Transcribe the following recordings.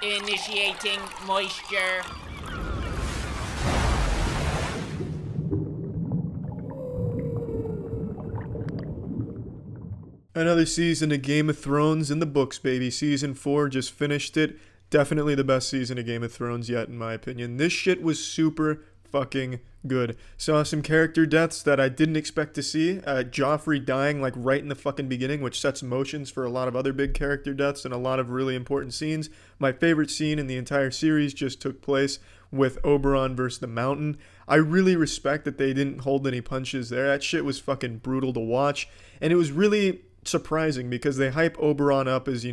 Initiating moisture. Another season of Game of Thrones in the books, baby. Season 4 just finished it. Definitely the best season of Game of Thrones yet, in my opinion. This shit was super fucking good. Saw some character deaths that I didn't expect to see. Joffrey dying like right in the fucking beginning, which sets motions for a lot of other big character deaths and a lot of really important scenes. My favorite scene in the entire series just took place with Oberyn versus the Mountain. I really respect that they didn't hold any punches there. That shit was fucking brutal to watch. And it was really surprising because they hype Oberyn up as,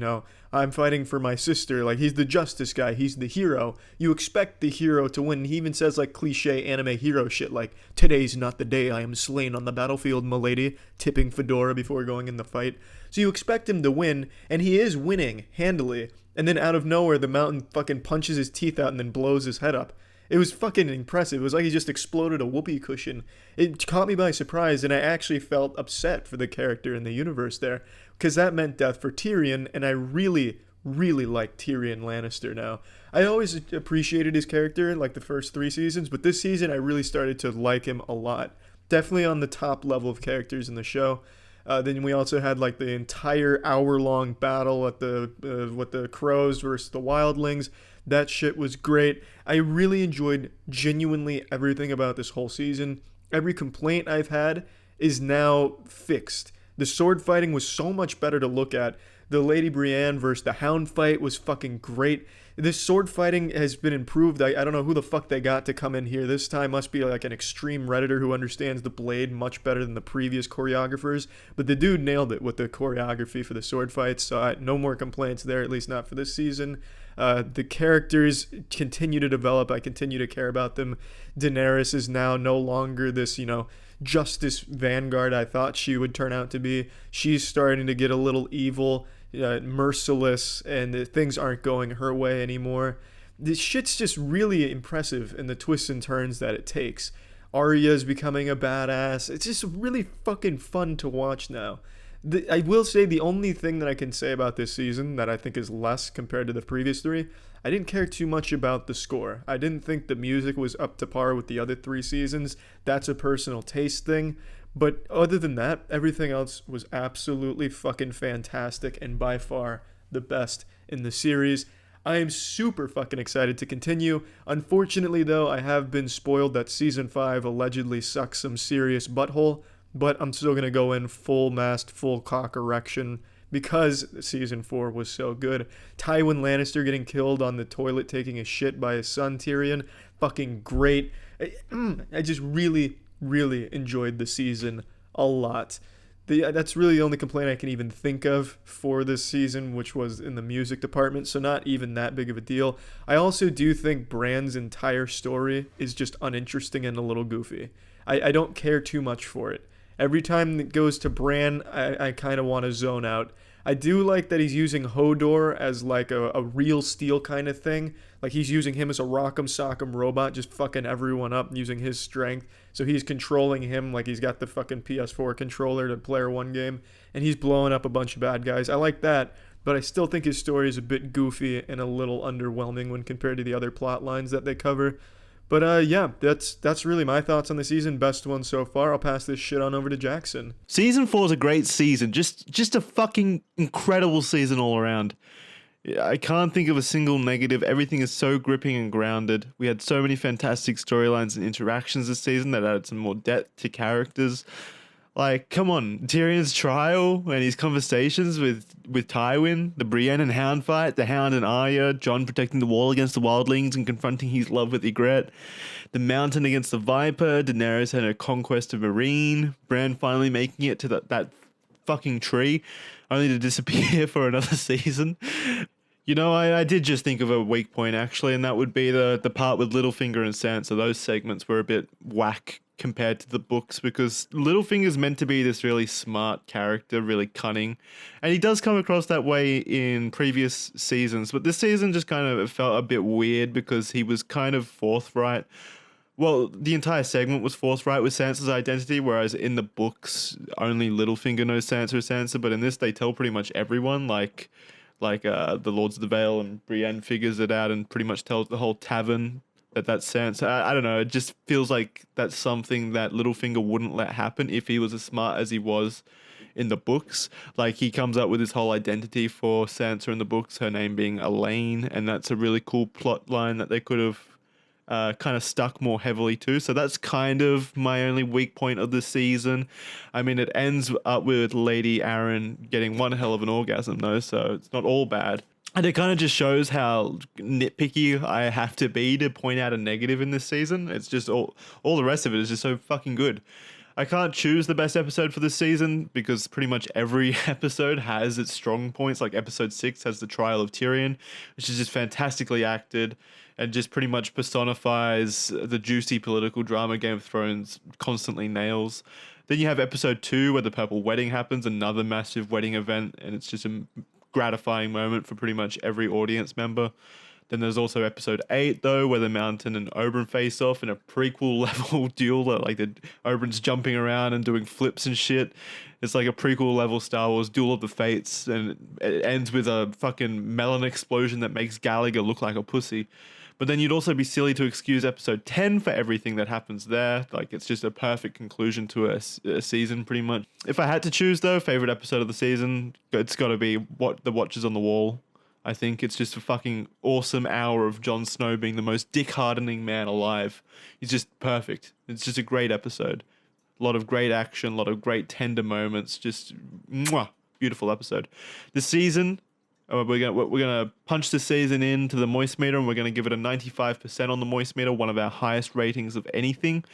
I'm fighting for my sister. Like, he's the justice guy. He's the hero. You expect the hero to win. He even says, like, cliche anime hero shit like, today's not the day I am slain on the battlefield, milady, tipping fedora before going in the fight. So you expect him to win, and he is winning handily. And then out of nowhere, the Mountain fucking punches his teeth out and then blows his head up. It was fucking impressive. It was like he just exploded a whoopee cushion. It caught me by surprise, and I actually felt upset for the character in the universe there, because that meant death for Tyrion, and I really, really like Tyrion Lannister now. I always appreciated his character, like the first 3 seasons, but this season I really started to like him a lot. Definitely on the top level of characters in the show. Then we also had like the entire hour-long battle at with the crows versus the wildlings. That shit was great. I really enjoyed genuinely everything about this whole season. Every complaint I've had is now fixed. The sword fighting was so much better to look at. The Lady Brienne versus the Hound fight was fucking great. This sword fighting has been improved. I don't know who the fuck they got to come in here this time. Must be like an extreme Redditor who understands the blade much better than the previous choreographers. But the dude nailed it with the choreography for the sword fights. So no more complaints there, at least not for this season. The characters continue to develop. I continue to care about them. Daenerys is now no longer this, justice vanguard I thought she would turn out to be. She's starting to get a little evil, merciless, and things aren't going her way anymore. This shit's just really impressive in the twists and turns that it takes. Arya's becoming a badass. It's just really fucking fun to watch now. I will say the only thing that I can say about this season that I think is less compared to the previous 3, I didn't care too much about the score. I didn't think the music was up to par with the other 3 seasons. That's a personal taste thing. But other than that, everything else was absolutely fucking fantastic and by far the best in the series. I am super fucking excited to continue. Unfortunately, though, I have been spoiled that Season 5 allegedly sucks some serious butthole. But I'm still going to go in full mast, full cock erection because Season 4 was so good. Tywin Lannister getting killed on the toilet taking a shit by his son Tyrion. Fucking great. I just really, really enjoyed the season a lot. That's really the only complaint I can even think of for this season, which was in the music department, so not even that big of a deal. I also do think Bran's entire story is just uninteresting and a little goofy. I don't care too much for it. Every time it goes to Bran, I kind of want to zone out. I do like that he's using Hodor as like a real steel kind of thing. Like he's using him as a rock'em sock'em robot, just fucking everyone up using his strength. So he's controlling him like he's got the fucking PS4 controller to Player One game. And he's blowing up a bunch of bad guys. I like that, but I still think his story is a bit goofy and a little underwhelming when compared to the other plot lines that they cover. But yeah, that's really my thoughts on the season. Best one so far. I'll pass this shit on over to Jackson. Season 4 is a great season. Just a fucking incredible season all around. I can't think of a single negative. Everything is so gripping and grounded. We had so many fantastic storylines and interactions this season that added some more depth to characters. Like, come on, Tyrion's trial and his conversations with Tywin, the Brienne and Hound fight, the Hound and Arya, Jon protecting the wall against the wildlings and confronting his love with Ygritte, the Mountain against the Viper, Daenerys and her conquest of Meereen, Bran finally making it to that fucking tree, only to disappear for another season. I did just think of a weak point, actually, and that would be the part with Littlefinger and Sansa. Those segments were a bit whack compared to the books, because Littlefinger's meant to be this really smart character, really cunning, and he does come across that way in previous seasons, but this season just kind of felt a bit weird because he was kind of forthright. Well, the entire segment was forthright with Sansa's identity, whereas in the books, only Littlefinger knows Sansa is Sansa, but in this, they tell pretty much everyone, like, like the Lords of the Vale, and Brienne figures it out and pretty much tells the whole tavern that that's Sansa. I don't know. It just feels like that's something that Littlefinger wouldn't let happen if he was as smart as he was in the books. Like, he comes up with his whole identity for Sansa in the books, her name being Elaine, and that's a really cool plot line that they could have kind of stuck more heavily to. So that's kind of my only weak point of the season. I mean, it ends up with Lady Arryn getting one hell of an orgasm, though, so it's not all bad. And it kind of just shows how nitpicky I have to be to point out a negative in this season. It's just all the rest of it is just so fucking good. I can't choose the best episode for this season because pretty much every episode has its strong points. Like episode 6 has the trial of Tyrion, which is just fantastically acted and just pretty much personifies the juicy political drama Game of Thrones constantly nails. Then you have episode 2 where the Purple Wedding happens, another massive wedding event, and it's just a gratifying moment for pretty much every audience member. Then there's also episode 8, though, where the Mountain and Oberyn face off in a prequel level duel. Like, the Oberyn's jumping around and doing flips and shit. It's like a prequel level Star Wars Duel of the Fates, and it ends with a fucking melon explosion that makes Gallagher look like a pussy. But then you'd also be silly to excuse episode 10 for everything that happens there. Like, it's just a perfect conclusion to a season, pretty much. If I had to choose, though, favorite episode of the season, it's got to be The Watchers on the Wall. I think it's just a fucking awesome hour of Jon Snow being the most dick-hardening man alive. He's just perfect. It's just a great episode. A lot of great action, a lot of great tender moments. Just mwah, beautiful episode. This season, we're gonna punch the season into the moist meter, and we're gonna give it a 95% on the moist meter, one of our highest ratings of anything.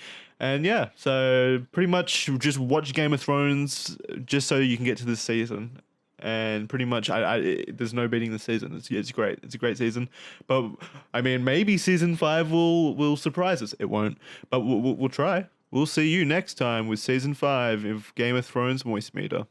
And yeah, so pretty much just watch Game of Thrones just so you can get to this season. And pretty much, there's no beating the season. It's great. It's a great season. But I mean, maybe season 5 will surprise us. It won't, but we'll try. We'll see you next time with season 5 of Game of Thrones Moist Meter.